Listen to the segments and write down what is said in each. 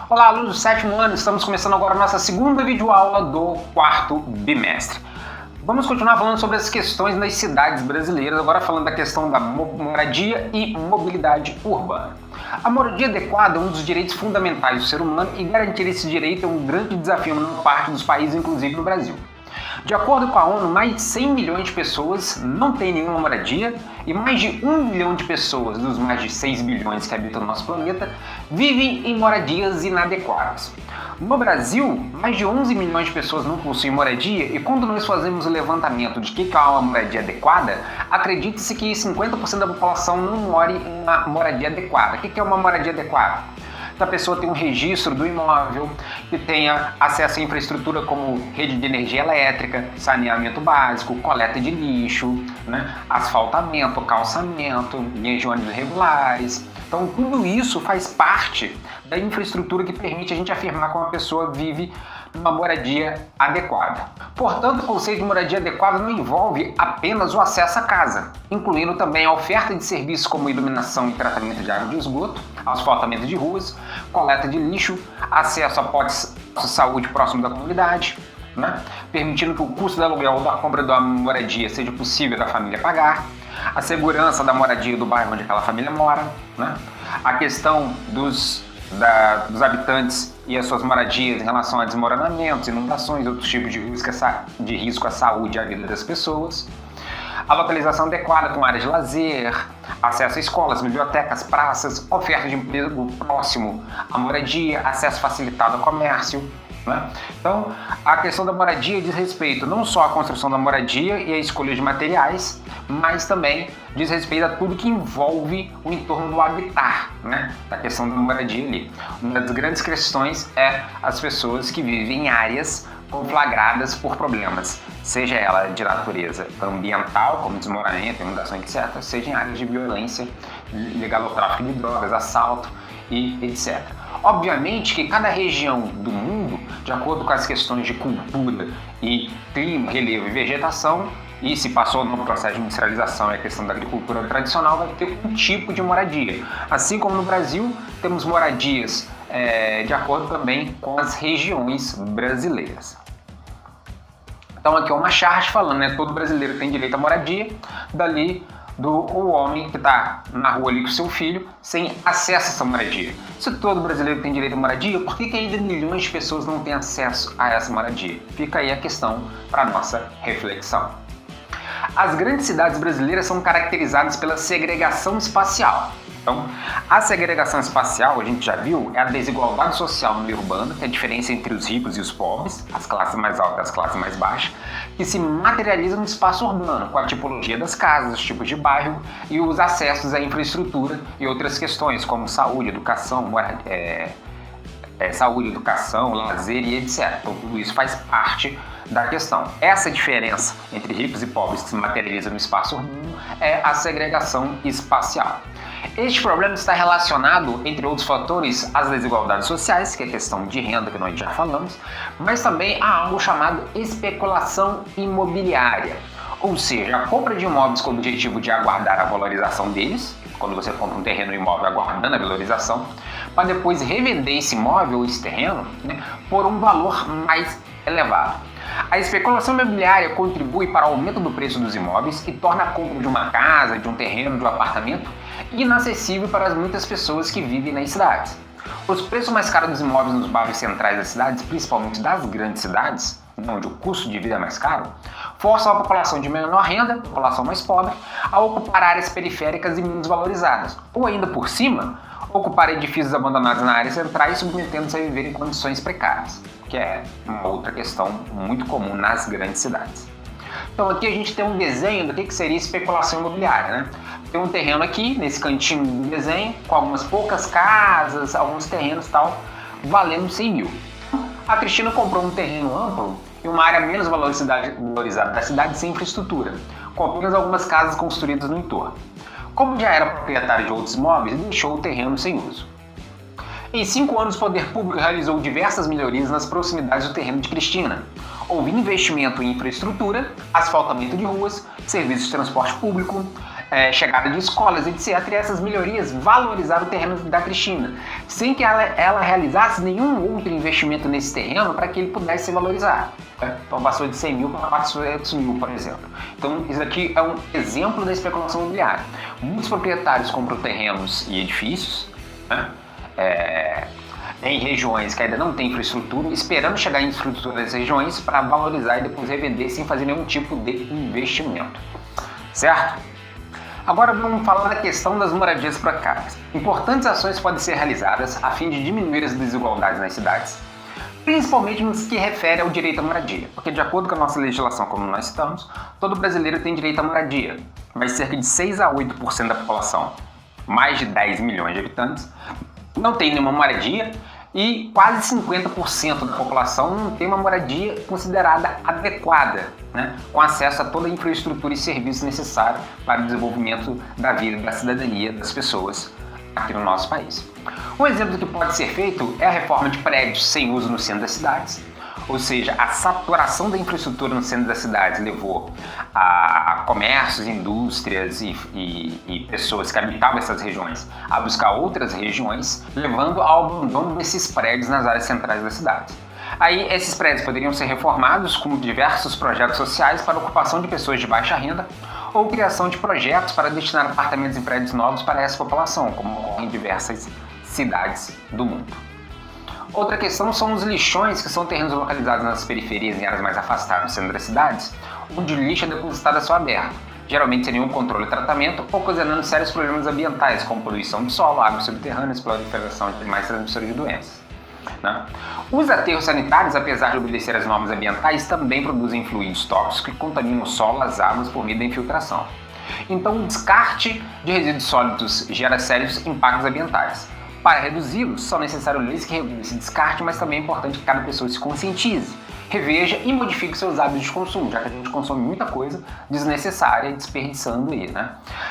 Olá, alunos do 7º ano, estamos começando agora a nossa segunda videoaula do 4º bimestre. Vamos continuar falando sobre as questões nas cidades brasileiras, agora falando da questão da moradia e mobilidade urbana. A moradia adequada é um dos direitos fundamentais do ser humano e garantir esse direito é um grande desafio em uma parte dos países, inclusive no Brasil. De acordo com a ONU, mais de 100 milhões de pessoas não têm nenhuma moradia e mais de 1 milhão de pessoas, dos mais de 6 bilhões que habitam o nosso planeta, vivem em moradias inadequadas. No Brasil, mais de 11 milhões de pessoas não possuem moradia e quando nós fazemos o levantamento de que é uma moradia adequada, acredite-se que 50% da população não mora em uma moradia adequada. O que é uma moradia adequada? A pessoa tem um registro do imóvel, que tenha acesso à infraestrutura como rede de energia elétrica, saneamento básico, coleta de lixo, asfaltamento, calçamento, linhas de ônibus regulares. Então tudo isso faz parte da infraestrutura que permite a gente afirmar que uma pessoa vive numa moradia adequada. Portanto, o conceito de moradia adequada não envolve apenas o acesso à casa, incluindo também a oferta de serviços como iluminação e tratamento de água de esgoto, asfaltamento de ruas, coleta de lixo, acesso a postos de saúde próximo da comunidade, permitindo que o custo do aluguel ou da compra da moradia seja possível da família pagar, a segurança da moradia do bairro onde aquela família mora, a questão dos habitantes e as suas moradias em relação a desmoronamentos, inundações e outros tipos de risco à saúde e à vida das pessoas, a localização adequada com áreas de lazer, acesso a escolas, bibliotecas, praças, oferta de emprego próximo à moradia, acesso facilitado ao comércio. Então, a questão da moradia diz respeito não só à construção da moradia e à escolha de materiais, mas também diz respeito a tudo que envolve o entorno do habitar, da questão da moradia ali. Uma das grandes questões é as pessoas que vivem em áreas conflagradas por problemas, seja ela de natureza ambiental, como desmoronamento, inundação, etc., seja em áreas de violência ligada ao tráfico de drogas, assalto e etc. Obviamente que cada região do mundo, de acordo com as questões de cultura e clima, relevo e vegetação, e se passou no processo de industrialização e a questão da agricultura tradicional, vai ter um tipo de moradia. Assim como no Brasil, temos moradias de acordo também com as regiões brasileiras. Então aqui é uma chart falando, todo brasileiro tem direito à moradia, dali o homem que está na rua ali com seu filho sem acesso a essa moradia. Se todo brasileiro tem direito à moradia, por que ainda milhões de pessoas não têm acesso a essa moradia? Fica aí a questão para nossa reflexão. As grandes cidades brasileiras são caracterizadas pela segregação espacial. Então, a segregação espacial, a gente já viu, é a desigualdade social no meio urbano, que é a diferença entre os ricos e os pobres, as classes mais altas e as classes mais baixas, que se materializa no espaço urbano, com a tipologia das casas, os tipos de bairro e os acessos à infraestrutura e outras questões, como saúde, educação, lazer e etc. Então, tudo isso faz parte da questão. Essa diferença entre ricos e pobres que se materializa no espaço urbano é a segregação espacial. Este problema está relacionado, entre outros fatores, às desigualdades sociais, que é a questão de renda que nós já falamos, mas também a algo chamado especulação imobiliária, ou seja, a compra de imóveis com o objetivo de aguardar a valorização deles, quando você compra um terreno imóvel aguardando a valorização, para depois revender esse imóvel ou esse terreno por um valor mais elevado. A especulação imobiliária contribui para o aumento do preço dos imóveis e torna a compra de uma casa, de um terreno, de um apartamento inacessível para muitas pessoas que vivem nas cidades. Os preços mais caros dos imóveis nos bairros centrais das cidades, principalmente das grandes cidades, onde o custo de vida é mais caro, forçam a população de menor renda, a população mais pobre, a ocupar áreas periféricas e menos valorizadas, ou ainda por cima, ocupar edifícios abandonados na área central e submetendo-se a viver em condições precárias, que é uma outra questão muito comum nas grandes cidades. Então aqui a gente tem um desenho do que seria especulação imobiliária, Tem um terreno aqui, nesse cantinho do desenho, com algumas poucas casas, alguns terrenos e tal, valendo 100 mil. A Cristina comprou um terreno amplo e uma área menos valorizada da cidade sem infraestrutura, com apenas algumas casas construídas no entorno. Como já era proprietário de outros imóveis, deixou o terreno sem uso. Em 5 anos, o poder público realizou diversas melhorias nas proximidades do terreno de Cristina. Houve investimento em infraestrutura, asfaltamento de ruas, serviços de transporte público, chegada de escolas, etc. E essas melhorias valorizaram o terreno da Cristina, sem que ela realizasse nenhum outro investimento nesse terreno para que ele pudesse ser valorizado. Então passou de 100 mil para 400 mil, por exemplo. Então isso aqui é um exemplo da especulação imobiliária. Muitos proprietários compram terrenos e edifícios, né? Em regiões que ainda não tem infraestrutura, esperando chegar em infraestrutura das regiões para valorizar e depois revender sem fazer nenhum tipo de investimento. Certo? Agora vamos falar da questão das moradias precárias. Importantes ações podem ser realizadas a fim de diminuir as desigualdades nas cidades, principalmente no que refere ao direito à moradia, porque de acordo com a nossa legislação, como nós citamos, todo brasileiro tem direito à moradia, mas cerca de 6 a 8% da população, mais de 10 milhões de habitantes, não tem nenhuma moradia e quase 50% da população não tem uma moradia considerada adequada, né, com acesso a toda a infraestrutura e serviços necessários para o desenvolvimento da vida e da cidadania das pessoas aqui no nosso país. Um exemplo do que pode ser feito é a reforma de prédios sem uso no centro das cidades, ou seja, a saturação da infraestrutura no centro das cidades levou a comércios, indústrias e pessoas que habitavam essas regiões a buscar outras regiões, levando ao abandono desses prédios nas áreas centrais das cidades. Aí esses prédios poderiam ser reformados com diversos projetos sociais para a ocupação de pessoas de baixa renda ou criação de projetos para destinar apartamentos e prédios novos para essa população, como ocorre em diversas cidades do mundo. Outra questão são os lixões, que são terrenos localizados nas periferias em áreas mais afastadas do centro das cidades, onde o lixo é depositado a céu aberto, geralmente sem nenhum controle e tratamento, ocasionando sérios problemas ambientais, como poluição do solo, águas subterrâneas, proliferação de animais transmissores de doenças. Né? Os aterros sanitários, apesar de obedecer às normas ambientais, também produzem fluidos tóxicos que contaminam o solo e as águas por meio da infiltração. Então, o descarte de resíduos sólidos gera sérios impactos ambientais. Para reduzi-los, são necessárias leis que regulem esse descarte, mas também é importante que cada pessoa se conscientize, reveja e modifique seus hábitos de consumo, já que a gente consome muita coisa desnecessária, desperdiçando aí, né?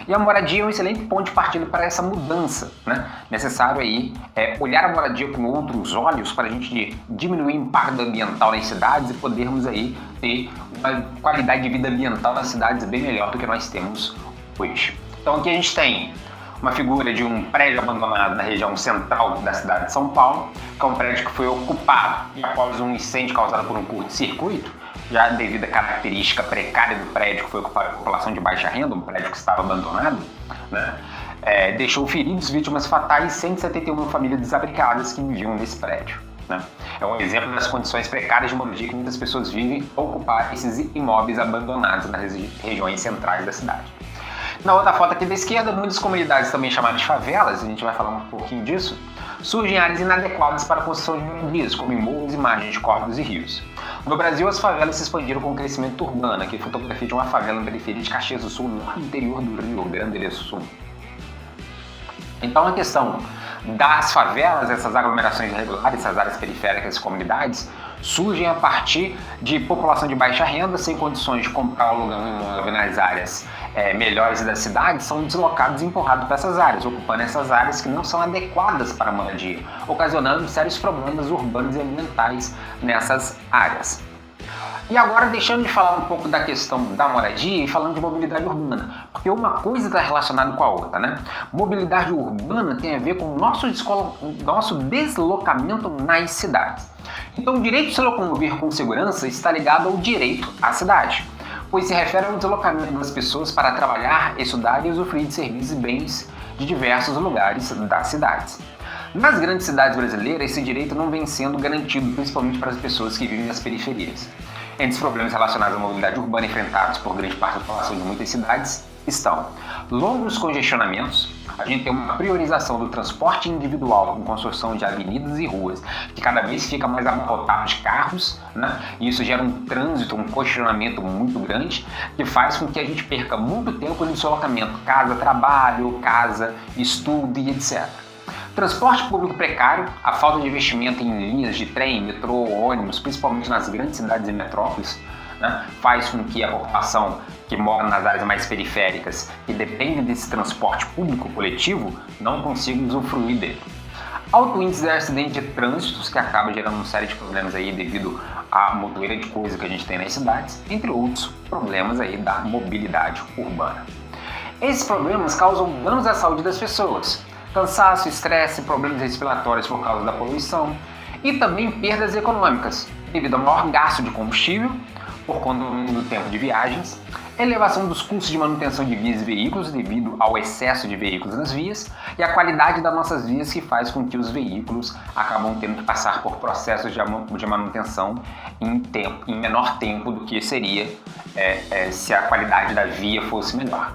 E a moradia é um excelente ponto de partida para essa mudança, né? Necessário aí olhar a moradia com outros olhos para a gente diminuir o impacto ambiental nas cidades e podermos aí ter uma qualidade de vida ambiental nas cidades bem melhor do que nós temos hoje. Então aqui a gente tem uma figura de um prédio abandonado na região central da cidade de São Paulo, que é um prédio que foi ocupado após um incêndio causado por um curto-circuito, já devido à característica precária do prédio, que foi ocupado por população de baixa renda, um prédio que estava abandonado, né? Deixou feridos, vítimas fatais e 171 famílias desabrigadas que viviam nesse prédio. Né? É um exemplo das condições precárias de moradia que muitas pessoas vivem ao ocupar esses imóveis abandonados nas regiões centrais da cidade. Na outra foto aqui da esquerda, muitas comunidades também chamadas de favelas, a gente vai falar um pouquinho disso, surgem áreas inadequadas para a construção de moradias, como em morros e margens de córregos e rios. No Brasil, as favelas se expandiram com o crescimento urbano. Aqui fotografia de uma favela na periferia de Caxias do Sul, no interior do Rio Grande do Sul. Então a questão das favelas, essas aglomerações irregulares, essas áreas periféricas e comunidades, surgem a partir de população de baixa renda, sem condições de comprar ou alugar um imóvel nas áreas melhores da cidade, são deslocados e empurrados para essas áreas, ocupando essas áreas que não são adequadas para a moradia, ocasionando sérios problemas urbanos e ambientais nessas áreas. E agora, deixando de falar um pouco da questão da moradia e falando de mobilidade urbana, porque uma coisa está relacionada com a outra, né? Mobilidade urbana tem a ver com o nosso deslocamento nas cidades. Então, o direito de se locomover com segurança está ligado ao direito à cidade, pois se refere ao deslocamento das pessoas para trabalhar, estudar e usufruir de serviços e bens de diversos lugares das cidades. Nas grandes cidades brasileiras, esse direito não vem sendo garantido, principalmente para as pessoas que vivem nas periferias. Entre os problemas relacionados à mobilidade urbana enfrentados por grande parte da população de muitas cidades estão longos congestionamentos, a gente tem uma priorização do transporte individual com construção de avenidas e ruas, que cada vez fica mais abarrotado de carros, né? E isso gera um trânsito, um congestionamento muito grande, que faz com que a gente perca muito tempo no deslocamento, casa-trabalho, casa-estudo e etc. Transporte público precário, a falta de investimento em linhas de trem, metrô, ônibus, principalmente nas grandes cidades e metrópoles, né, faz com que a população que mora nas áreas mais periféricas e depende desse transporte público coletivo não consiga usufruir dele. Alto índice de acidente de trânsito, que acaba gerando uma série de problemas aí devido à montoeira de coisa que a gente tem nas cidades, entre outros problemas aí da mobilidade urbana. Esses problemas causam danos à saúde das pessoas, cansaço, estresse, problemas respiratórios por causa da poluição e também perdas econômicas, devido ao maior gasto de combustível, por conta do tempo de viagens, elevação dos custos de manutenção de vias e veículos devido ao excesso de veículos nas vias e a qualidade das nossas vias que faz com que os veículos acabam tendo que passar por processos de manutenção em menor tempo do que seria se a qualidade da via fosse melhor.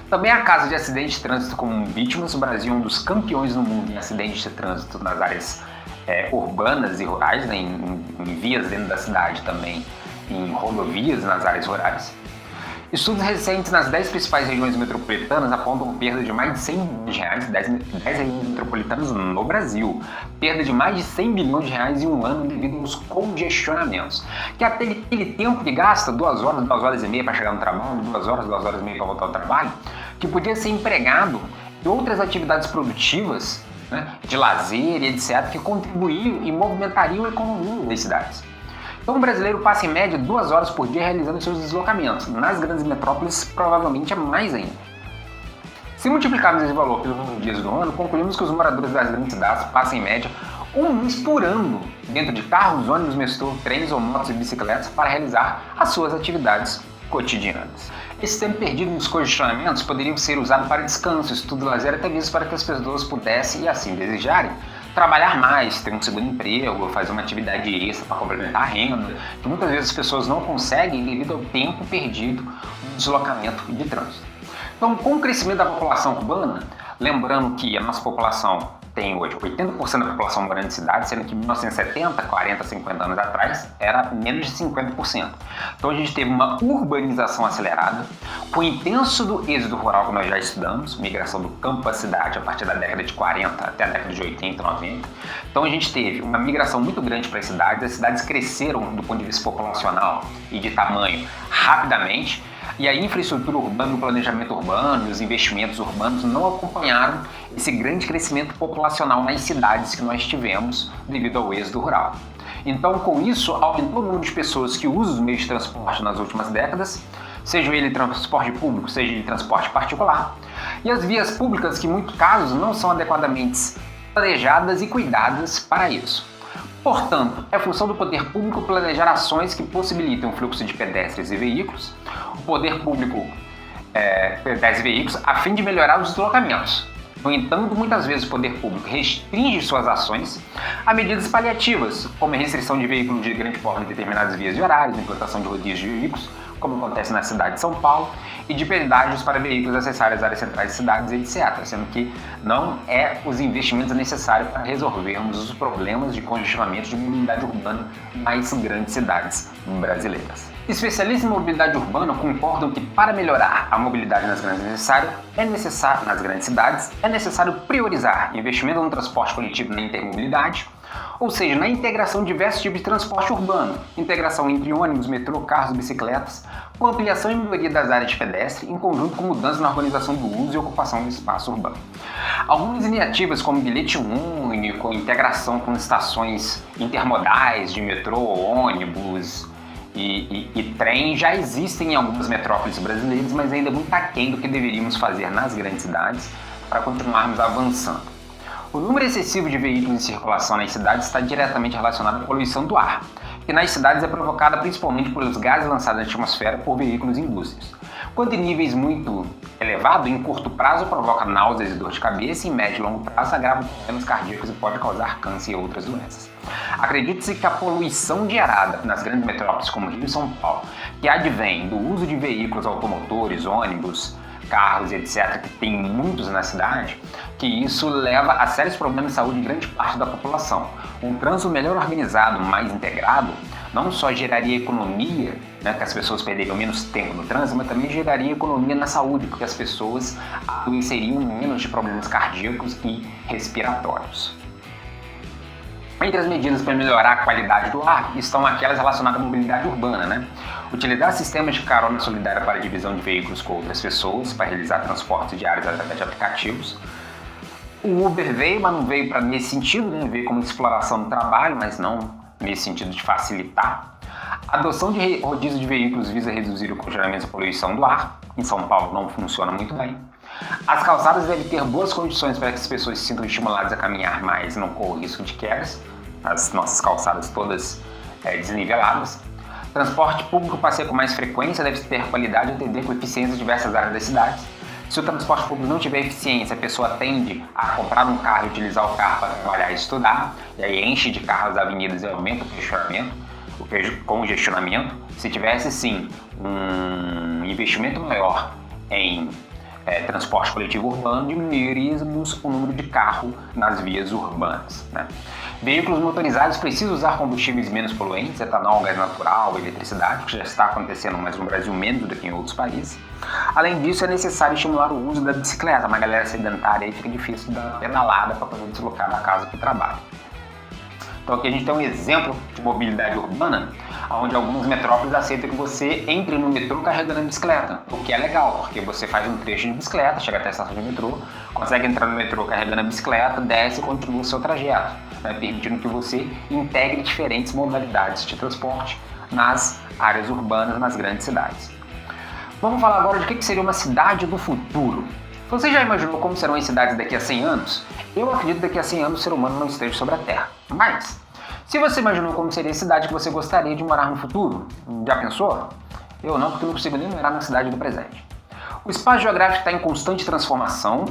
Também há casos de acidentes de trânsito com vítimas. O Brasil é um dos campeões no mundo em acidentes de trânsito nas áreas urbanas e rurais, né, em vias dentro da cidade também, em rodovias nas áreas rurais. Estudos recentes nas 10 principais regiões metropolitanas apontam perda de mais de 100 bilhões de reais, 10 regiões metropolitanas no Brasil, perda de mais de 100 bilhões de reais em um ano devido aos congestionamentos. Que aquele tempo que gasta 2 horas, 2 horas e meia para chegar no trabalho, 2 horas e meia para voltar ao trabalho, que podia ser empregado em outras atividades produtivas, né, de lazer e etc., que contribuiriam e movimentariam a economia das cidades. Então o brasileiro passa em média 2 horas por dia realizando seus deslocamentos. Nas grandes metrópoles, provavelmente é mais ainda. Se multiplicarmos esse valor pelos número de dias do ano, concluímos que os moradores das grandes cidades passam em média 1 mês por ano dentro de carros, ônibus, metrô, trens ou motos e bicicletas para realizar as suas atividades cotidianas. Esse tempo perdido nos congestionamentos poderia ser usado para descanso, estudo, lazer, até mesmo para que as pessoas pudessem, e assim desejarem, trabalhar mais, ter um segundo emprego, fazer uma atividade extra para complementar a renda, que muitas vezes as pessoas não conseguem devido ao tempo perdido no deslocamento de trânsito. Então, com o crescimento da população cubana, lembrando que a nossa população tem hoje 80% da população morando em cidades, sendo que em 1970, 40, 50 anos atrás, era menos de 50%. Então a gente teve uma urbanização acelerada, com o intenso do êxodo rural que nós já estudamos, migração do campo à cidade a partir da década de 40 até a década de 80, 90. Então a gente teve uma migração muito grande para as cidades cresceram do ponto de vista populacional e de tamanho rapidamente, e a infraestrutura urbana, o planejamento urbano e os investimentos urbanos não acompanharam esse grande crescimento populacional nas cidades que nós tivemos devido ao êxodo rural. Então, com isso, aumentou o número de pessoas que usam os meios de transporte nas últimas décadas, seja ele transporte público, seja ele transporte particular, e as vias públicas que, em muitos casos, não são adequadamente planejadas e cuidadas para isso. Portanto, é função do poder público planejar ações que possibilitem o fluxo de pedestres e veículos, o poder público pedestres e veículos, a fim de melhorar os deslocamentos. No entanto, muitas vezes o poder público restringe suas ações a medidas paliativas, como a restrição de veículos de grande porte em determinadas vias e horários, implantação de rodízios de veículos, como acontece na cidade de São Paulo, e de pedágios para veículos acessarem as áreas centrais de cidades, etc., sendo que não é os investimentos necessários para resolvermos os problemas de congestionamento de mobilidade urbana nas grandes cidades brasileiras. Especialistas em mobilidade urbana concordam que para melhorar a mobilidade nas grandes cidades é necessário priorizar investimento no transporte coletivo na intermobilidade, ou seja, na integração de diversos tipos de transporte urbano, integração entre ônibus, metrô, carros e bicicletas, com ampliação e melhoria das áreas de pedestre, em conjunto com mudanças na organização do uso e ocupação do espaço urbano. Algumas iniciativas como bilhete único, integração com estações intermodais de metrô, ônibus e trem já existem em algumas metrópoles brasileiras, mas ainda muito aquém do que deveríamos fazer nas grandes cidades para continuarmos avançando. O número excessivo de veículos em circulação nas cidades está diretamente relacionado à poluição do ar, que nas cidades é provocada principalmente pelos gases lançados na atmosfera por veículos e indústrias. Quando em níveis muito elevados, em curto prazo provoca náuseas e dor de cabeça, e em médio e longo prazo agrava problemas cardíacos e pode causar câncer e outras doenças. Acredita-se que a poluição gerada nas grandes metrópoles como Rio e São Paulo, que advém do uso de veículos automotores, ônibus, carros, etc., que tem muitos na cidade, que isso leva a sérios problemas de saúde em grande parte da população. Um trânsito melhor organizado, mais integrado, não só geraria economia, né, que as pessoas perderiam menos tempo no trânsito, mas também geraria economia na saúde, porque as pessoas adoeceriam menos de problemas cardíacos e respiratórios. Entre as medidas para melhorar a qualidade do ar estão aquelas relacionadas à mobilidade urbana, né? Utilizar sistemas de carona solidária para a divisão de veículos com outras pessoas, para realizar transportes diários através de aplicativos. O Uber veio, mas não veio nesse sentido, né? Veio como exploração do trabalho, mas não nesse sentido de facilitar. A adoção de rodízio de veículos visa reduzir o congestionamento e a poluição do ar. Em São Paulo não funciona muito bem. As calçadas devem ter boas condições para que as pessoas se sintam estimuladas a caminhar mais e não corram risco de quedas. As nossas calçadas todas desniveladas. Transporte público passeia com mais frequência, deve ter qualidade e atender com eficiência diversas áreas das cidades. Se o transporte público não tiver eficiência, a pessoa tende a comprar um carro e utilizar o carro para trabalhar e estudar, e aí enche de carros as avenidas e aumenta o congestionamento. Se tivesse sim um investimento maior em transporte coletivo urbano, diminuiríamos o número de carros nas vias urbanas, né? Veículos motorizados precisam usar combustíveis menos poluentes, etanol, gás natural, eletricidade, que já está acontecendo mais no Brasil menos do que em outros países. Além disso, é necessário estimular o uso da bicicleta. Uma galera sedentária aí fica difícil dar pedalada para poder deslocar da casa para o trabalho. Então aqui a gente tem um exemplo de mobilidade urbana, onde algumas metrópoles aceitam que você entre no metrô carregando a bicicleta, o que é legal, porque você faz um trecho de bicicleta, chega até a estação de metrô, consegue entrar no metrô carregando a bicicleta, desce e continua o seu trajeto, né, permitindo que você integre diferentes modalidades de transporte nas áreas urbanas, nas grandes cidades. Vamos falar agora de o que seria uma cidade do futuro. Você já imaginou como serão as cidades daqui a 100 anos? Eu acredito que daqui a 100 anos o ser humano não esteja sobre a Terra. Mas, se você imaginou como seria a cidade que você gostaria de morar no futuro, já pensou? Eu não, porque não consigo nem morar na cidade do presente. O espaço geográfico está em constante transformação,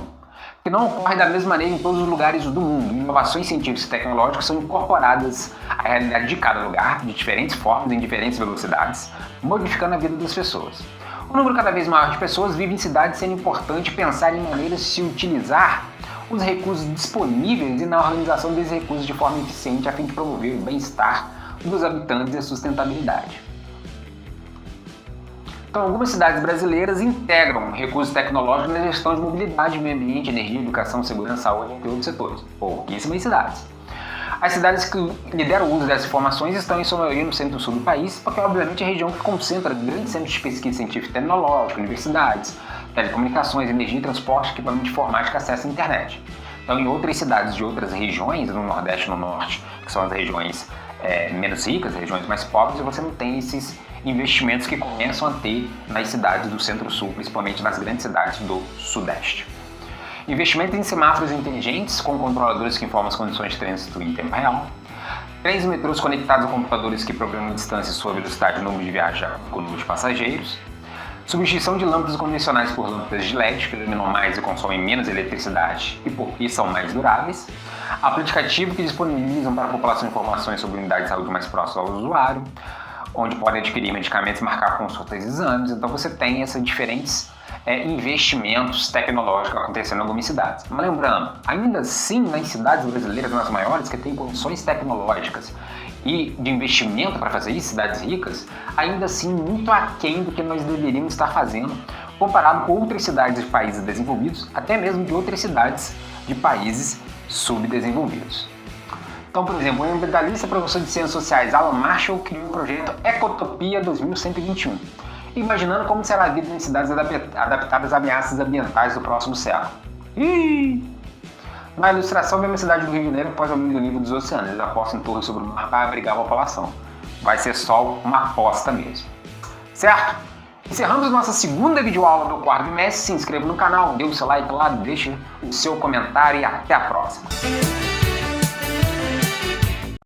que não ocorre da mesma maneira em todos os lugares do mundo. Inovações científicas e tecnológicas são incorporadas à realidade de cada lugar, de diferentes formas, em diferentes velocidades, modificando a vida das pessoas. Um número cada vez maior de pessoas vive em cidades, sendo importante pensar em maneiras de se utilizar os recursos disponíveis e na organização desses recursos de forma eficiente a fim de promover o bem-estar dos habitantes e a sustentabilidade. Então, algumas cidades brasileiras integram recursos tecnológicos na gestão de mobilidade, meio ambiente, energia, educação, segurança, saúde, entre outros setores. Pouquíssimas cidades. As cidades que lideram o uso dessas informações estão em sua maioria no centro-sul do país, porque obviamente é a região que concentra grandes centros de pesquisa científica e tecnológica, universidades, telecomunicações, energia e transporte, equipamento de informática, acesso à internet. Então, em outras cidades de outras regiões, no Nordeste e no Norte, que são as regiões menos ricas, regiões mais pobres, você não tem esses investimentos que começam a ter nas cidades do Centro-Sul, principalmente nas grandes cidades do Sudeste. Investimento em semáforos inteligentes com controladores que informam as condições de trânsito em tempo real. Trens e metrôs conectados a computadores que programam a distância e sua velocidade e número de viagens com o número de passageiros. Substituição de lâmpadas convencionais por lâmpadas de LED, que iluminam mais e consomem menos eletricidade e são mais duráveis. Aplicativos que disponibilizam para a população informações sobre unidades de saúde mais próximas ao usuário, onde podem adquirir medicamentos e marcar consultas e exames. Então você tem esses diferentes investimentos tecnológicos acontecendo em algumas cidades. Mas lembrando, ainda assim nas cidades brasileiras, nas maiores, que têm condições tecnológicas e de investimento para fazer isso, cidades ricas, ainda assim muito aquém do que nós deveríamos estar fazendo comparado com outras cidades de países desenvolvidos, até mesmo de outras cidades de países subdesenvolvidos. Então, por exemplo, o ambientalista e professor de Ciências Sociais Alan Marshall criou o projeto Ecotopia 2121, imaginando como será a vida em cidades adaptadas a ameaças ambientais do próximo século. Na ilustração, vemos a cidade do Rio de Janeiro após o aumento do nível dos oceanos. Eles apostam em torres sobre o mar para abrigar a população. Vai ser só uma aposta mesmo. Certo? Encerramos nossa segunda videoaula do quarto bimestre. Se inscreva no canal, dê o seu like lá, deixe o seu comentário e até a próxima.